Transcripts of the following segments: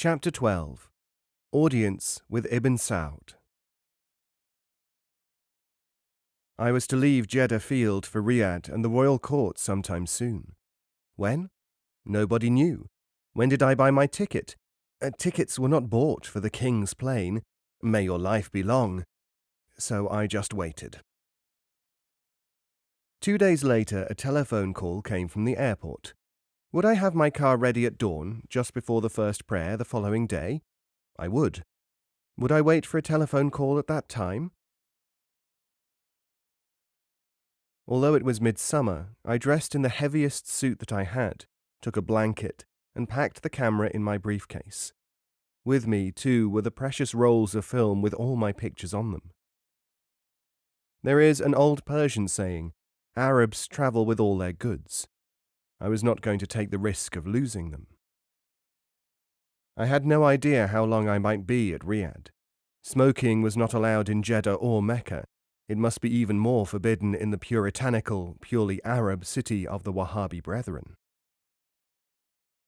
Chapter 12. Audience with Ibn Saud. I was to leave Jeddah Field for Riyadh and the royal court sometime soon. When? Nobody knew. When did I buy my ticket? Tickets were not bought for the King's plane. May your life be long. So I just waited. 2 days later, a telephone call came from the airport. Would I have my car ready at dawn, just before the first prayer the following day? I would. Would I wait for a telephone call at that time? Although it was midsummer, I dressed in the heaviest suit that I had, took a blanket, and packed the camera in my briefcase. With me, too, were the precious rolls of film with all my pictures on them. There is an old Persian saying, Arabs travel with all their goods. I was not going to take the risk of losing them. I had no idea how long I might be at Riyadh. Smoking was not allowed in Jeddah or Mecca. It must be even more forbidden in the puritanical, purely Arab city of the Wahhabi Brethren.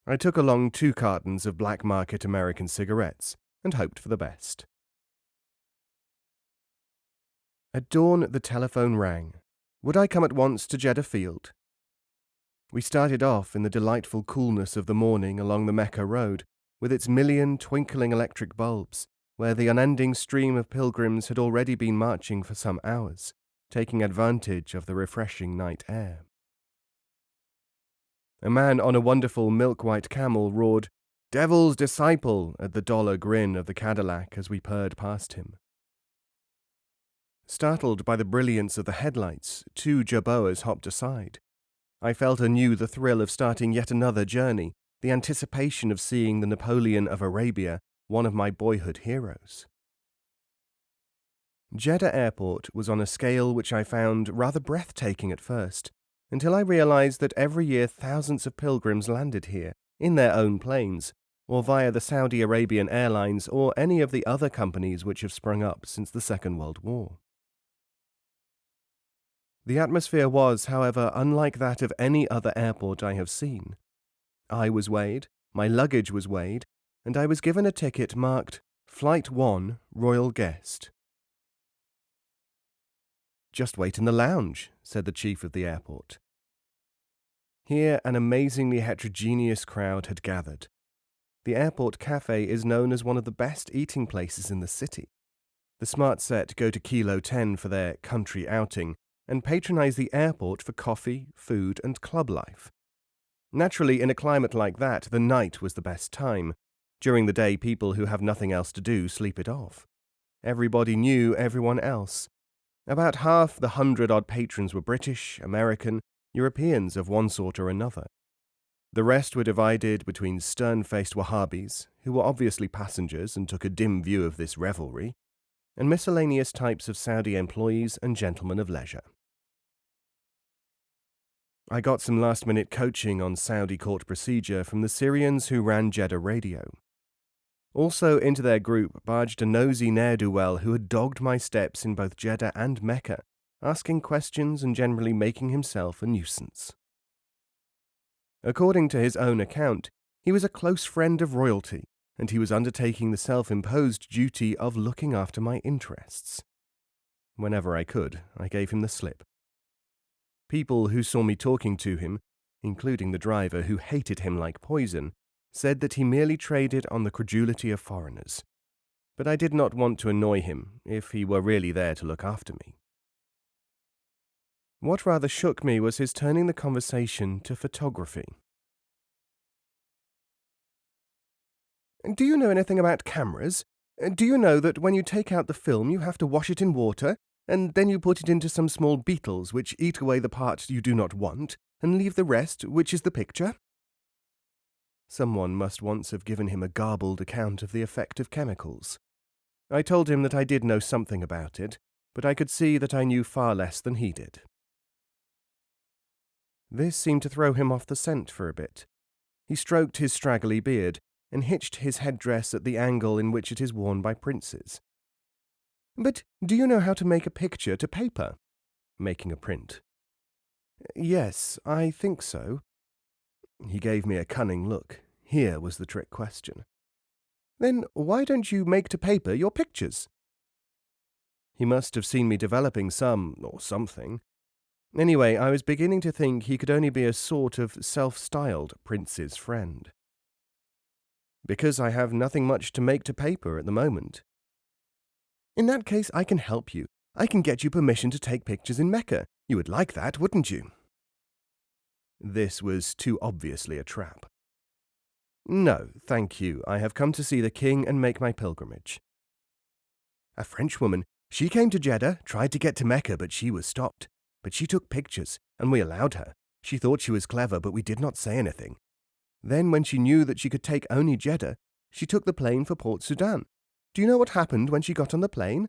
I took along 2 cartons of black market American cigarettes and hoped for the best. At dawn, the telephone rang. Would I come at once to Jeddah Field? We started off in the delightful coolness of the morning along the Mecca road, with its million twinkling electric bulbs, where the unending stream of pilgrims had already been marching for some hours, taking advantage of the refreshing night air. A man on a wonderful milk-white camel roared, "Devil's disciple," at the dollar grin of the Cadillac as we purred past him. Startled by the brilliance of the headlights, 2 jerboas hopped aside. I felt anew the thrill of starting yet another journey, the anticipation of seeing the Napoleon of Arabia, one of my boyhood heroes. Jeddah Airport was on a scale which I found rather breathtaking at first, until I realized that every year thousands of pilgrims landed here, in their own planes, or via the Saudi Arabian Airlines or any of the other companies which have sprung up since the Second World War. The atmosphere was, however, unlike that of any other airport I have seen. I was weighed, my luggage was weighed, and I was given a ticket marked Flight 1, Royal Guest. "Just wait in the lounge," said the chief of the airport. Here an amazingly heterogeneous crowd had gathered. The airport cafe is known as one of the best eating places in the city. The smart set go to Kilo 10 for their country outing, and patronize the airport for coffee, food, and club life. Naturally, in a climate like that, the night was the best time. During the day, people who have nothing else to do sleep it off. Everybody knew everyone else. About half the 100-odd patrons were British, American, Europeans of one sort or another. The rest were divided between stern-faced Wahhabis, who were obviously passengers and took a dim view of this revelry, and miscellaneous types of Saudi employees and gentlemen of leisure. I got some last-minute coaching on Saudi court procedure from the Syrians who ran Jeddah Radio. Also into their group barged a nosy ne'er-do-well who had dogged my steps in both Jeddah and Mecca, asking questions and generally making himself a nuisance. According to his own account, he was a close friend of royalty, and he was undertaking the self-imposed duty of looking after my interests. Whenever I could, I gave him the slip. People who saw me talking to him, including the driver who hated him like poison, said that he merely traded on the credulity of foreigners. But I did not want to annoy him if he were really there to look after me. What rather shook me was his turning the conversation to photography. "Do you know anything about cameras? Do you know that when you take out the film you have to wash it in water, and then you put it into some small beetles which eat away the part you do not want, and leave the rest, which is the picture?" Someone must once have given him a garbled account of the effect of chemicals. I told him that I did know something about it, but I could see that I knew far less than he did. This seemed to throw him off the scent for a bit. He stroked his straggly beard and hitched his headdress at the angle in which it is worn by princes. "But do you know how to make a picture to paper?" Making a print. "Yes, I think so." He gave me a cunning look. Here was the trick question. Then why don't you make to paper your pictures? He must have seen me developing some, or something. Anyway, I was beginning to think he could only be a sort of self-styled prince's friend. Because I have nothing much to make to paper at the moment. In that case, I can help you. I can get you permission to take pictures in Mecca. You would like that, wouldn't you? This was too obviously a trap. No, thank you. I have come to see the king and make my pilgrimage. A Frenchwoman. She came to Jeddah, tried to get to Mecca, but she was stopped. But she took pictures, and we allowed her. She thought she was clever, but we did not say anything. Then, when she knew that she could take only Jeddah, she took the plane for Port Sudan. Do you know what happened when she got on the plane?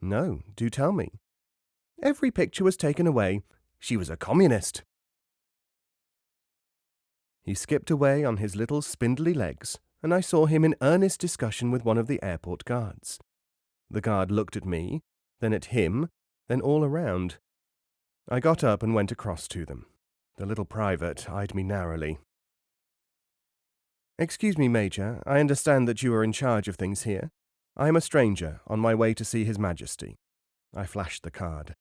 No, do tell me. Every picture was taken away. She was a communist. He skipped away on his little spindly legs, and I saw him in earnest discussion with one of the airport guards. The guard looked at me, then at him, then all around. I got up and went across to them. The little private eyed me narrowly. Excuse me, Major, I understand that you are in charge of things here. I am a stranger, on my way to see His Majesty. I flashed the card.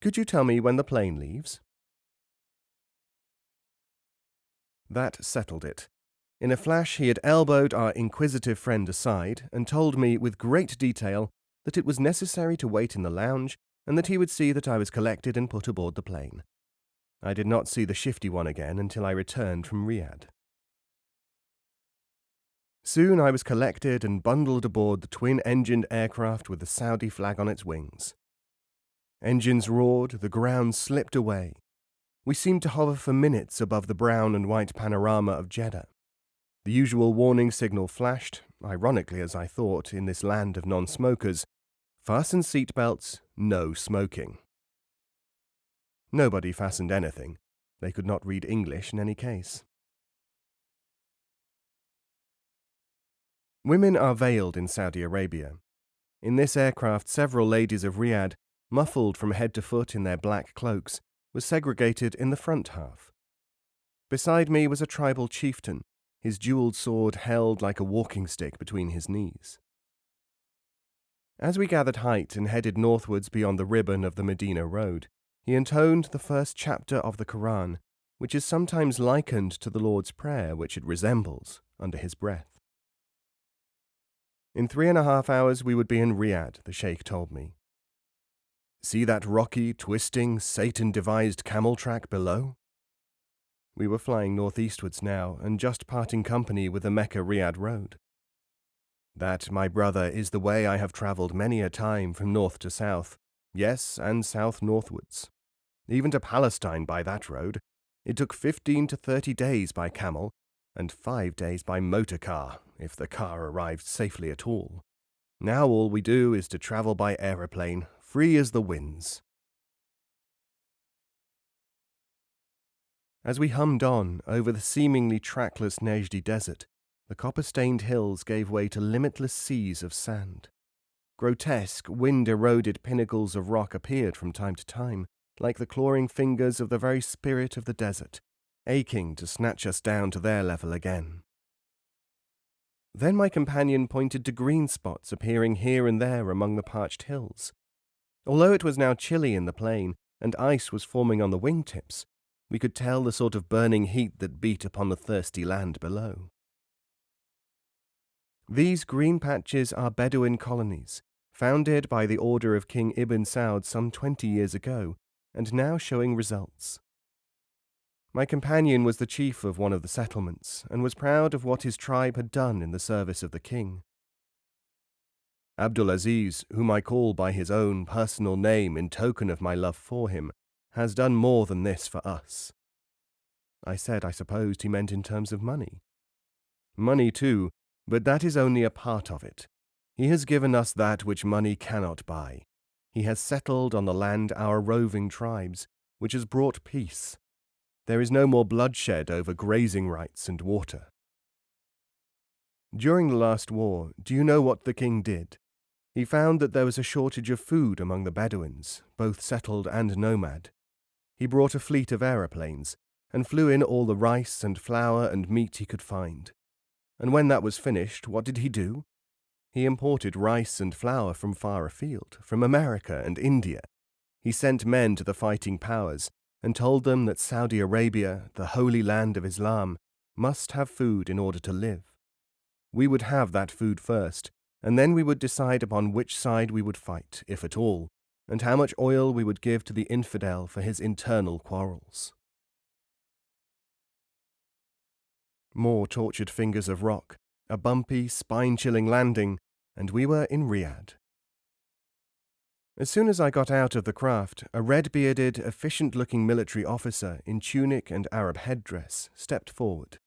Could you tell me when the plane leaves? That settled it. In a flash he had elbowed our inquisitive friend aside and told me with great detail that it was necessary to wait in the lounge and that he would see that I was collected and put aboard the plane. I did not see the shifty one again until I returned from Riyadh. Soon I was collected and bundled aboard the twin-engined aircraft with the Saudi flag on its wings. Engines roared, the ground slipped away. We seemed to hover for minutes above the brown and white panorama of Jeddah. The usual warning signal flashed, ironically as I thought, in this land of non-smokers. Fasten seatbelts, no smoking. Nobody fastened anything. They could not read English in any case. Women are veiled in Saudi Arabia. In this aircraft, several ladies of Riyadh, muffled from head to foot in their black cloaks, were segregated in the front half. Beside me was a tribal chieftain, his jewelled sword held like a walking stick between his knees. As we gathered height and headed northwards beyond the ribbon of the Medina road, he intoned the first chapter of the Quran, which is sometimes likened to the Lord's Prayer, which it resembles, under his breath. In 3.5 hours we would be in Riyadh, the Sheikh told me. See that rocky, twisting, Satan-devised camel track below? We were flying northeastwards now, and just parting company with the Mecca-Riyadh road. That, my brother, is the way I have travelled many a time from north to south, yes, and south northwards. Even to Palestine by that road. It took 15 to 30 days by camel, and 5 days by motor car, if the car arrived safely at all. Now all we do is to travel by aeroplane, free as the winds. As we hummed on over the seemingly trackless Nejdi desert, the copper-stained hills gave way to limitless seas of sand. Grotesque, wind-eroded pinnacles of rock appeared from time to time, like the clawing fingers of the very spirit of the desert, aching to snatch us down to their level again. Then my companion pointed to green spots appearing here and there among the parched hills. Although it was now chilly in the plain, and ice was forming on the wingtips, we could tell the sort of burning heat that beat upon the thirsty land below. These green patches are Bedouin colonies, founded by the order of King Ibn Saud some 20 years ago, and now showing results. My companion was the chief of one of the settlements, and was proud of what his tribe had done in the service of the king. Abdul Aziz, whom I call by his own personal name in token of my love for him, has done more than this for us. I said I supposed he meant in terms of money. Money too, but that is only a part of it. He has given us that which money cannot buy. He has settled on the land our roving tribes, which has brought peace. There is no more bloodshed over grazing rights and water. During the last war, do you know what the king did? He found that there was a shortage of food among the Bedouins, both settled and nomad. He brought a fleet of aeroplanes, and flew in all the rice and flour and meat he could find. And when that was finished, what did he do? He imported rice and flour from far afield, from America and India. He sent men to the fighting powers and told them that Saudi Arabia, the holy land of Islam, must have food in order to live. We would have that food first, and then we would decide upon which side we would fight, if at all, and how much oil we would give to the infidel for his internal quarrels. More tortured fingers of rock, a bumpy, spine-chilling landing, and we were in Riyadh. As soon as I got out of the craft, a red-bearded, efficient-looking military officer in tunic and Arab headdress stepped forward.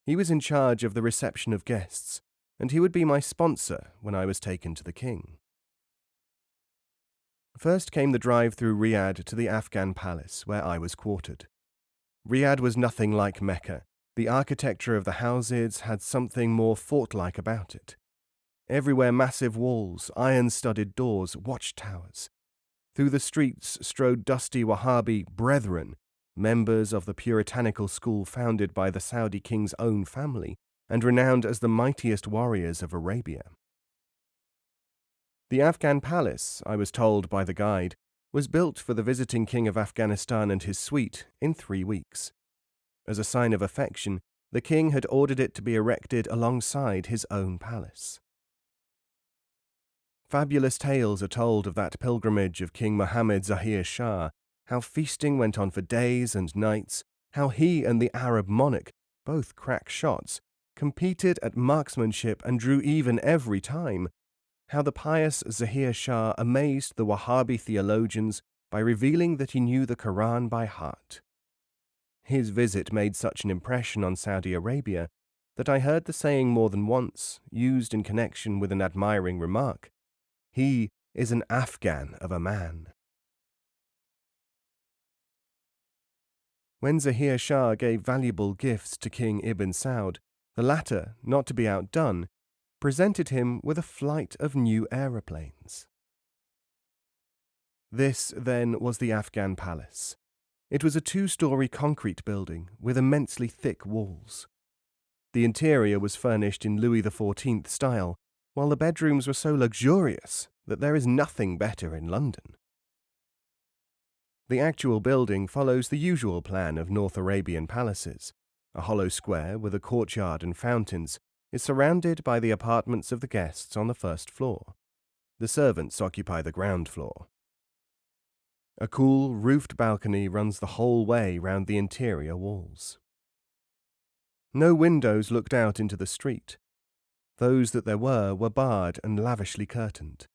He was in charge of the reception of guests, and he would be my sponsor when I was taken to the king. First came the drive through Riyadh to the Afghan palace, where I was quartered. Riyadh was nothing like Mecca. The architecture of the houses had something more fort-like about it. Everywhere massive walls, iron-studded doors, watchtowers. Through the streets strode dusty Wahhabi brethren, members of the puritanical school founded by the Saudi king's own family and renowned as the mightiest warriors of Arabia. The Afghan palace, I was told by the guide, was built for the visiting king of Afghanistan and his suite in 3 weeks. As a sign of affection, the king had ordered it to be erected alongside his own palace. Fabulous tales are told of that pilgrimage of King Mohammed Zahir Shah, how feasting went on for days and nights, how he and the Arab monarch, both crack shots, competed at marksmanship and drew even every time, how the pious Zahir Shah amazed the Wahhabi theologians by revealing that he knew the Quran by heart. His visit made such an impression on Saudi Arabia that I heard the saying more than once, used in connection with an admiring remark. He is an Afghan of a man. When Zahir Shah gave valuable gifts to King Ibn Saud, the latter, not to be outdone, presented him with a flight of new aeroplanes. This, then, was the Afghan palace. It was a 2-story concrete building with immensely thick walls. The interior was furnished in Louis XIV style, while the bedrooms were so luxurious that there is nothing better in London. The actual building follows the usual plan of North Arabian palaces. A hollow square with a courtyard and fountains is surrounded by the apartments of the guests on the first floor. The servants occupy the ground floor. A cool, roofed balcony runs the whole way round the interior walls. No windows looked out into the street. Those that there were barred and lavishly curtained.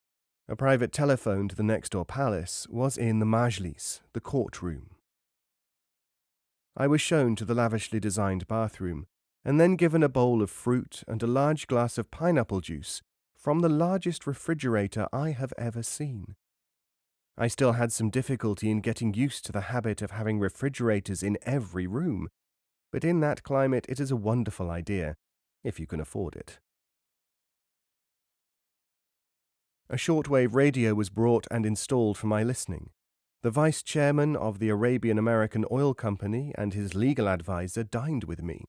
A private telephone to the next-door palace was in the majlis, the courtroom. I was shown to the lavishly designed bathroom, and then given a bowl of fruit and a large glass of pineapple juice from the largest refrigerator I have ever seen. I still had some difficulty in getting used to the habit of having refrigerators in every room, but in that climate it is a wonderful idea, if you can afford it. A shortwave radio was brought and installed for my listening. The vice chairman of the Arabian American Oil Company and his legal advisor dined with me.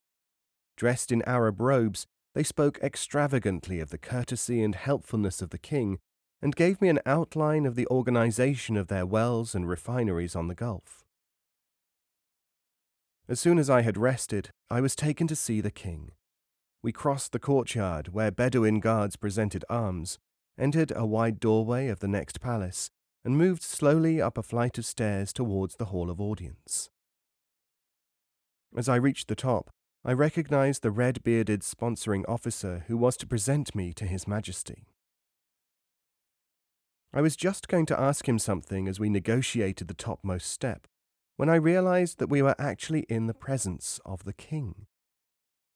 Dressed in Arab robes, they spoke extravagantly of the courtesy and helpfulness of the king and gave me an outline of the organization of their wells and refineries on the Gulf. As soon as I had rested, I was taken to see the king. We crossed the courtyard where Bedouin guards presented arms, entered a wide doorway of the next palace, and moved slowly up a flight of stairs towards the Hall of Audience. As I reached the top, I recognized the red-bearded sponsoring officer who was to present me to His Majesty. I was just going to ask him something as we negotiated the topmost step, when I realized that we were actually in the presence of the king.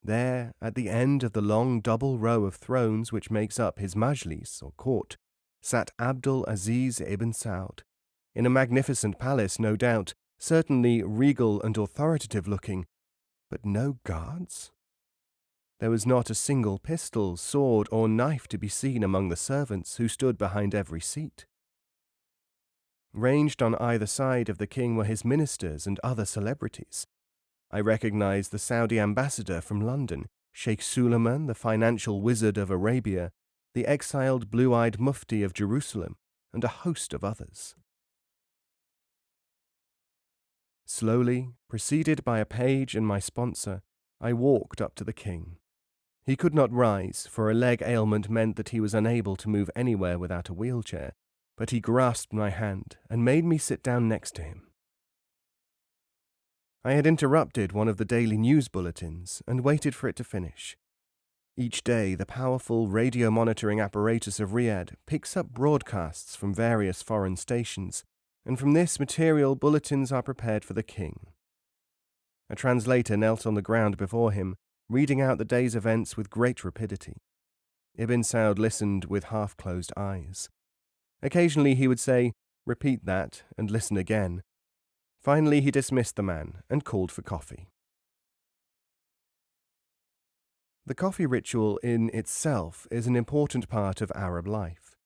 There, at the end of the long double row of thrones which makes up his majlis, or court, sat Abdul Aziz ibn Saud, in a magnificent palace, no doubt, certainly regal and authoritative-looking, but no guards? There was not a single pistol, sword, or knife to be seen among the servants who stood behind every seat. Ranged on either side of the king were his ministers and other celebrities. I recognized the Saudi ambassador from London, Sheikh Suleiman, the financial wizard of Arabia, the exiled blue-eyed mufti of Jerusalem, and a host of others. Slowly, preceded by a page and my sponsor, I walked up to the king. He could not rise, for a leg ailment meant that he was unable to move anywhere without a wheelchair, but he grasped my hand and made me sit down next to him. I had interrupted one of the daily news bulletins and waited for it to finish. Each day, the powerful radio monitoring apparatus of Riyadh picks up broadcasts from various foreign stations, and from this material bulletins are prepared for the king. A translator knelt on the ground before him, reading out the day's events with great rapidity. Ibn Saud listened with half-closed eyes. Occasionally he would say, "Repeat that," and listen again. Finally he dismissed the man and called for coffee. The coffee ritual in itself is an important part of Arab life.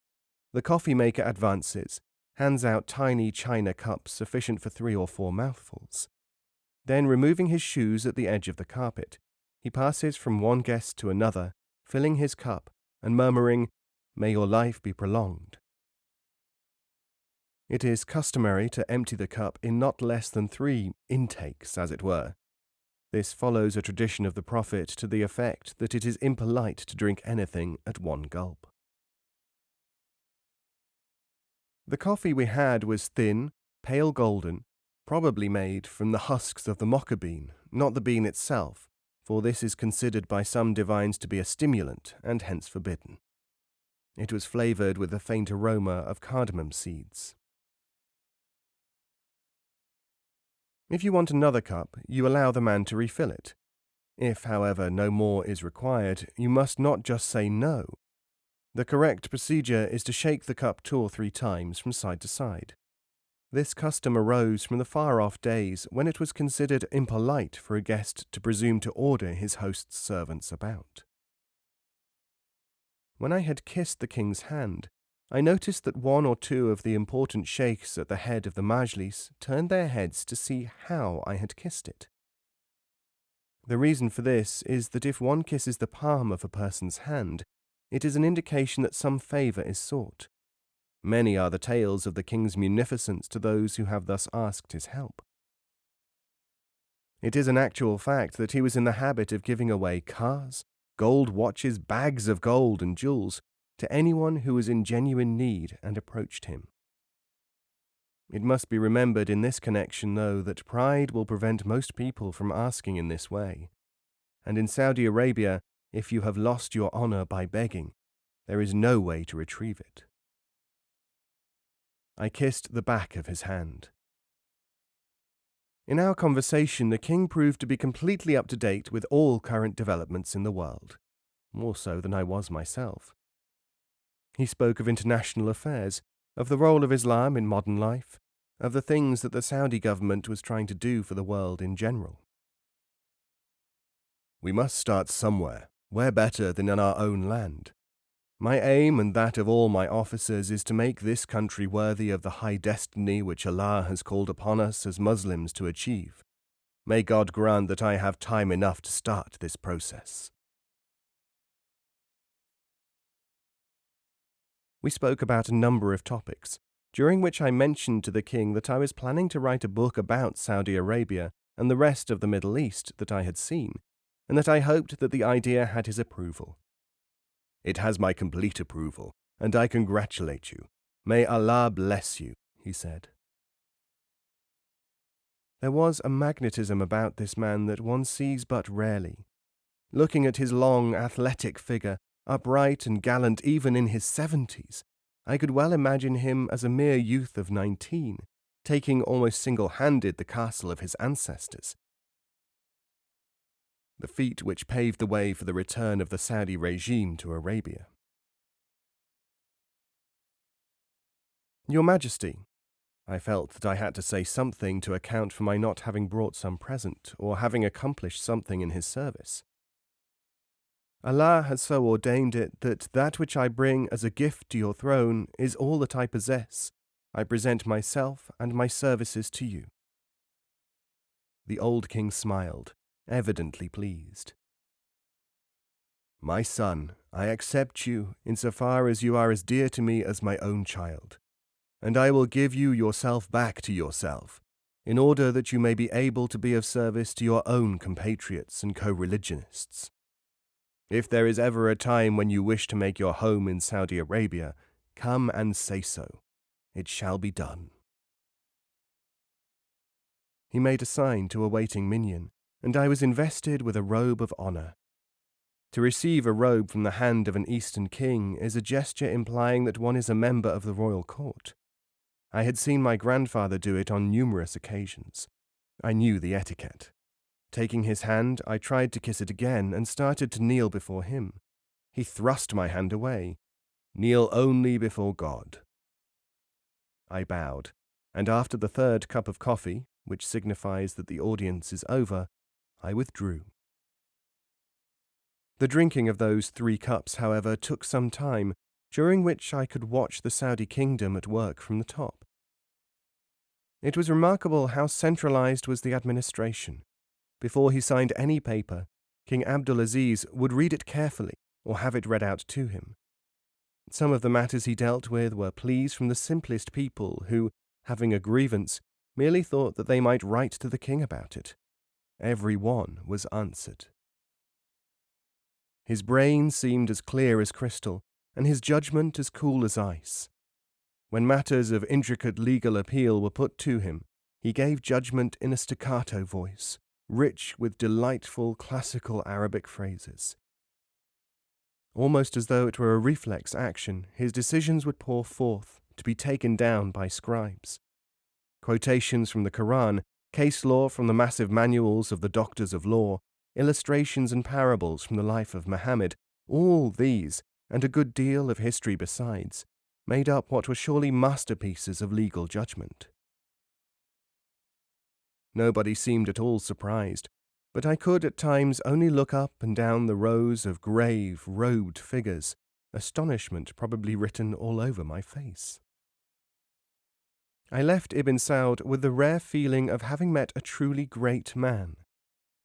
The coffee maker advances, hands out tiny china cups sufficient for 3 or 4 mouthfuls. Then, removing his shoes at the edge of the carpet, he passes from one guest to another, filling his cup and murmuring, "May your life be prolonged." It is customary to empty the cup in not less than 3 intakes, as it were. This follows a tradition of the Prophet to the effect that it is impolite to drink anything at one gulp. The coffee we had was thin, pale golden, probably made from the husks of the mocha bean, not the bean itself, for this is considered by some divines to be a stimulant and hence forbidden. It was flavoured with a faint aroma of cardamom seeds. If you want another cup, you allow the man to refill it. If, however, no more is required, you must not just say no. The correct procedure is to shake the cup 2 or 3 times from side to side. This custom arose from the far-off days when it was considered impolite for a guest to presume to order his host's servants about. When I had kissed the king's hand, I noticed that 1 or 2 of the important sheikhs at the head of the majlis turned their heads to see how I had kissed it. The reason for this is that if one kisses the palm of a person's hand, it is an indication that some favour is sought. Many are the tales of the king's munificence to those who have thus asked his help. It is an actual fact that he was in the habit of giving away cars, gold watches, bags of gold and jewels to anyone who was in genuine need and approached him. It must be remembered in this connection, though, that pride will prevent most people from asking in this way. And in Saudi Arabia, if you have lost your honour by begging, there is no way to retrieve it. I kissed the back of his hand. In our conversation, the king proved to be completely up to date with all current developments in the world, more so than I was myself. He spoke of international affairs, of the role of Islam in modern life, of the things that the Saudi government was trying to do for the world in general. We must start somewhere. Where better than in our own land? My aim and that of all my officers is to make this country worthy of the high destiny which Allah has called upon us as Muslims to achieve. May God grant that I have time enough to start this process. We spoke about a number of topics, during which I mentioned to the king that I was planning to write a book about Saudi Arabia and the rest of the Middle East that I had seen, and that I hoped that the idea had his approval. "It has my complete approval, and I congratulate you. May Allah bless you," he said. There was a magnetism about this man that one sees but rarely. Looking at his long, athletic figure, upright and gallant even in his 70s, I could well imagine him as a mere youth of 19, taking almost single-handed the castle of his ancestors. The feat which paved the way for the return of the Saudi regime to Arabia. Your Majesty, I felt that I had to say something to account for my not having brought some present or having accomplished something in his service. Allah has so ordained it that that which I bring as a gift to your throne is all that I possess. I present myself and my services to you. The old king smiled, evidently pleased. My son, I accept you insofar as you are as dear to me as my own child, and I will give you yourself back to yourself, in order that you may be able to be of service to your own compatriots and co-religionists. If there is ever a time when you wish to make your home in Saudi Arabia, come and say so. It shall be done." He made a sign to a waiting minion, and I was invested with a robe of honor. To receive a robe from the hand of an Eastern king is a gesture implying that one is a member of the royal court. I had seen my grandfather do it on numerous occasions. I knew the etiquette. Taking his hand, I tried to kiss it again and started to kneel before him. He thrust my hand away. "Kneel only before God." I bowed, and after the third cup of coffee, which signifies that the audience is over, I withdrew. The drinking of those 3 cups, however, took some time, during which I could watch the Saudi kingdom at work from the top. It was remarkable how centralized was the administration. Before he signed any paper, King Abdulaziz would read it carefully or have it read out to him. Some of the matters he dealt with were pleas from the simplest people who, having a grievance, merely thought that they might write to the king about it. Every one was answered. His brain seemed as clear as crystal, and his judgment as cool as ice. When matters of intricate legal appeal were put to him, he gave judgment in a staccato voice, rich with delightful classical Arabic phrases. Almost as though it were a reflex action, his decisions would pour forth, to be taken down by scribes. Quotations from the Quran, case law from the massive manuals of the doctors of law, illustrations and parables from the life of Muhammad, all these, and a good deal of history besides, made up what were surely masterpieces of legal judgment. Nobody seemed at all surprised, but I could at times only look up and down the rows of grave, robed figures, astonishment probably written all over my face. I left Ibn Saud with the rare feeling of having met a truly great man.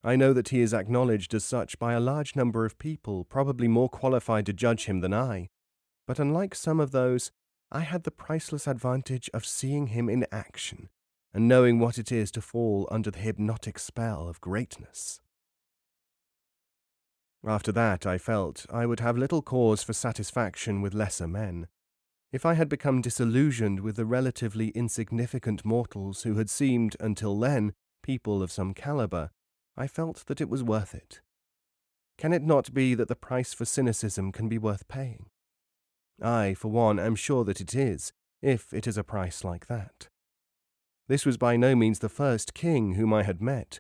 I know that he is acknowledged as such by a large number of people, probably more qualified to judge him than I, but unlike some of those, I had the priceless advantage of seeing him in action and knowing what it is to fall under the hypnotic spell of greatness. After that, I felt I would have little cause for satisfaction with lesser men. If I had become disillusioned with the relatively insignificant mortals who had seemed, until then, people of some caliber, I felt that it was worth it. Can it not be that the price for cynicism can be worth paying? I, for one, am sure that it is, if it is a price like that. This was by no means the first king whom I had met,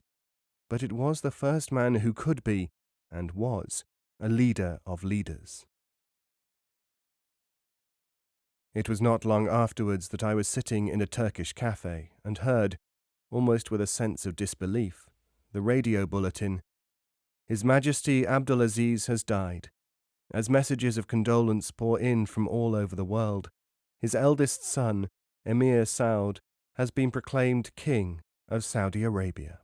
but it was the first man who could be, and was, a leader of leaders. It was not long afterwards that I was sitting in a Turkish cafe and heard, almost with a sense of disbelief, the radio bulletin, "His Majesty Abdulaziz has died. As messages of condolence pour in from all over the world, his eldest son, Emir Saud, has been proclaimed King of Saudi Arabia."